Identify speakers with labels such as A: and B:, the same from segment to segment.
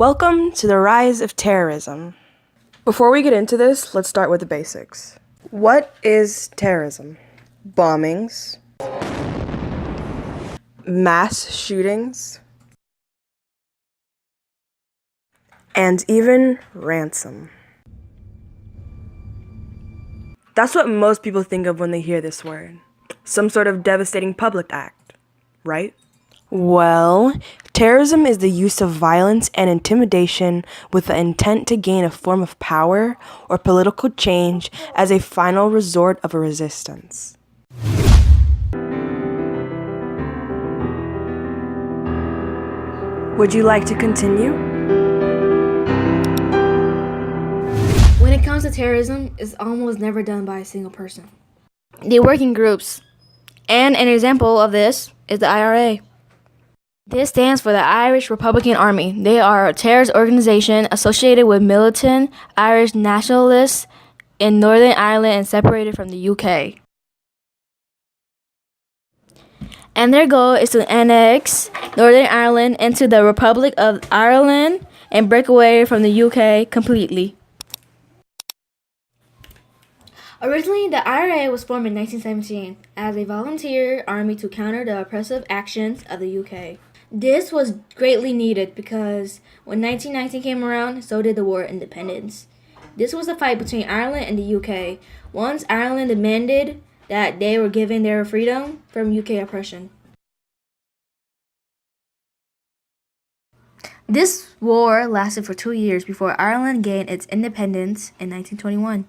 A: Welcome to the rise of terrorism. Before we get into this, let's start with the basics. What is terrorism? Bombings, mass shootings, and even ransom. That's what most people think of when they hear this word. Some sort of devastating public act, right? Well, terrorism is the use of violence and intimidation with the intent to gain a form of power or political change as a final resort of a resistance. Would you like to continue?
B: When it comes to terrorism, it's almost never done by a single person. They work in groups, and an example of this is the IRA. This stands for the Irish Republican Army. They are a terrorist organization associated with militant Irish nationalists in Northern Ireland and separated from the UK. And their goal is to annex Northern Ireland into the Republic of Ireland and break away from the UK completely. Originally, the IRA was formed in 1917 as a volunteer army to counter the oppressive actions of the UK. This was greatly needed because when 1919 came around, so did the War of Independence. This was a fight between Ireland and the UK. Once Ireland demanded that they were given their freedom from UK oppression. This war lasted for 2 years before Ireland gained its independence in 1921.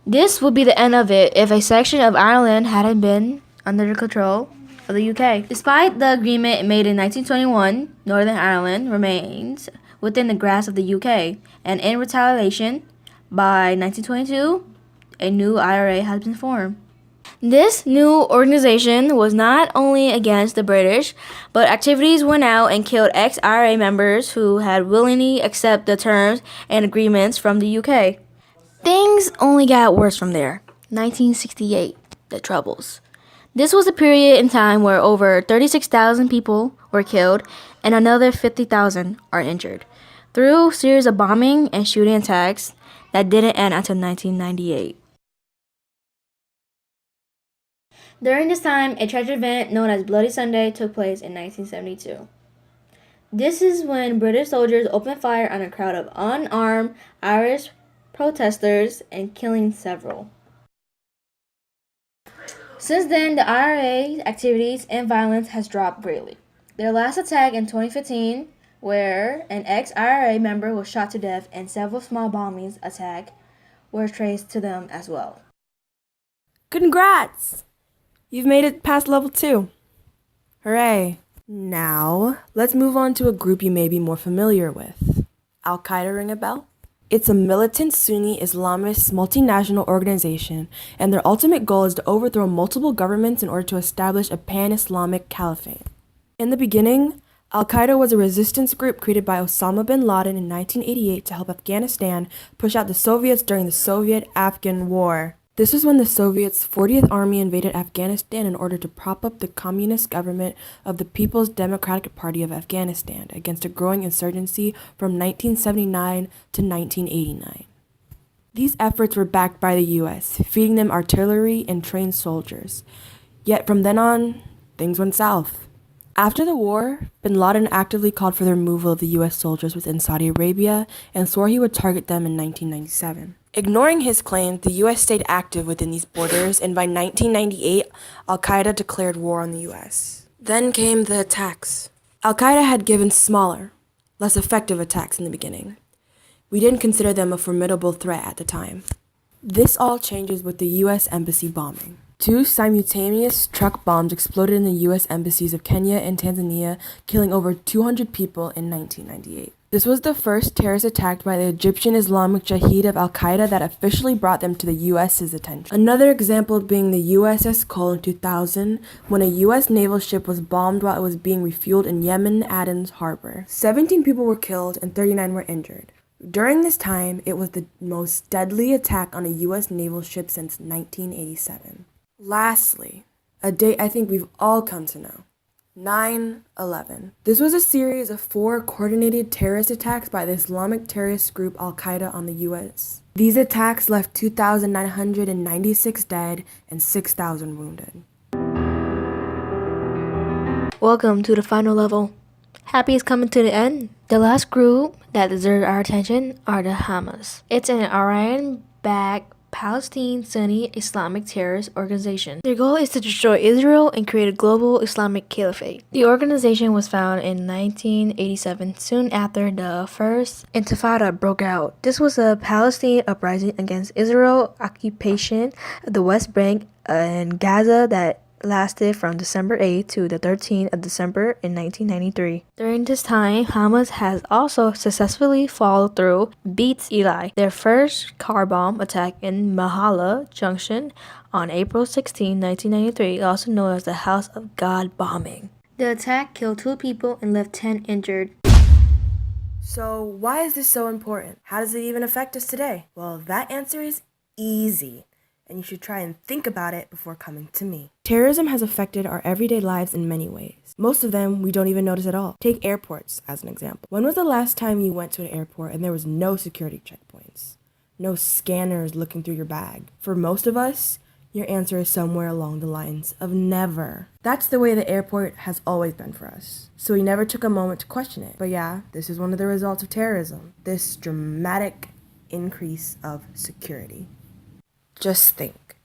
B: This would be the end of it if a section of Ireland hadn't been under the control of the UK. Despite the agreement made in 1921, Northern Ireland remains within the grasp of the UK, and in retaliation, by 1922, a new IRA has been formed. This new organization was not only against the British, but activities went out and killed ex-IRA members who had willingly accepted the terms and agreements from the UK. Things only got worse from there. 1968, the Troubles. This was a period in time where over 36,000 people were killed and another 50,000 are injured through a series of bombing and shooting attacks that didn't end until 1998. During this time, a tragic event known as Bloody Sunday took place in 1972. This is when British soldiers opened fire on a crowd of unarmed Irish protesters and killing several. Since then, the IRA activities and violence has dropped greatly. Their last attack in 2015, where an ex-IRA member was shot to death and several small bombings attack were traced to them as well.
A: Congrats! You've made it past level 2. Hooray! Now, let's move on to a group you may be more familiar with. Al-Qaeda ring a bell? It's a militant Sunni Islamist multinational organization, and their ultimate goal is to overthrow multiple governments in order to establish a pan-Islamic caliphate. In the beginning, Al-Qaeda was a resistance group created by Osama bin Laden in 1988 to help Afghanistan push out the Soviets during the Soviet-Afghan War. This was when the Soviets' 40th Army invaded Afghanistan in order to prop up the communist government of the People's Democratic Party of Afghanistan against a growing insurgency from 1979 to 1989. These efforts were backed by the US, feeding them artillery and trained soldiers. Yet from then on, things went south. After the war, bin Laden actively called for the removal of the US soldiers within Saudi Arabia and swore he would target them in 1997. Ignoring his claims, the U.S. stayed active within these borders, and by 1998, Al-Qaeda declared war on the U.S. Then came the attacks. Al-Qaeda had given smaller, less effective attacks in the beginning. We didn't consider them a formidable threat at the time. This all changes with the U.S. Embassy bombing. 2 simultaneous truck bombs exploded in the U.S. embassies of Kenya and Tanzania, killing over 200 people in 1998. This was the first terrorist attack by the Egyptian Islamic Jihad of Al-Qaeda that officially brought them to the U.S.'s attention. Another example being the USS Cole in 2000, when a U.S. naval ship was bombed while it was being refueled in Yemen Aden's harbor. 17 people were killed and 39 were injured. During this time, it was the most deadly attack on a U.S. naval ship since 1987. Lastly, a date I think we've all come to know, 9/11. This was a series of 4 coordinated terrorist attacks by the Islamic terrorist group Al-Qaeda on the U.S. These attacks left 2,996 dead and 6,000 wounded.
B: Welcome to the final level. Happy is coming to the end. The last group that deserves our attention are the Hamas. It's an Iran-backed Palestine Sunni Islamic terrorist organization. Their goal is to destroy Israel and create a global Islamic caliphate. The organization was founded in 1987, soon after the first Intifada broke out. This was a Palestinian uprising against Israel occupation of the West Bank and Gaza that lasted from December 8th to the 13th of December in 1993. During this time, Hamas has also successfully followed through beat Eli, their first car bomb attack in Mahala Junction on April 16, 1993, also known as the House of God bombing. The attack killed 2 people and left 10 injured.
A: So why is this so important? How does it even affect us today? Well, that answer is easy, and you should try and think about it before coming to me. Terrorism has affected our everyday lives in many ways. Most of them we don't even notice at all. Take airports as an example. When was the last time you went to an airport and there was no security checkpoints? No scanners looking through your bag? For most of us, your answer is somewhere along the lines of never. That's the way the airport has always been for us. So we never took a moment to question it. But yeah, this is one of the results of terrorism. This dramatic increase of security. Just think,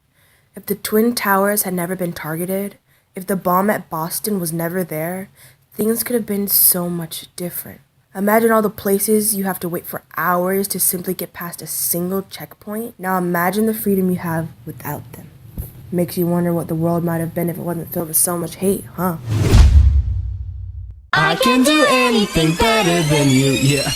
A: if the Twin Towers had never been targeted, if the bomb at Boston was never there, things could have been so much different. Imagine all the places you have to wait for hours to simply get past a single checkpoint. Now imagine the freedom you have without them. Makes you wonder what the world might have been if it wasn't filled with so much hate, huh?
C: I can do anything better than you, yeah.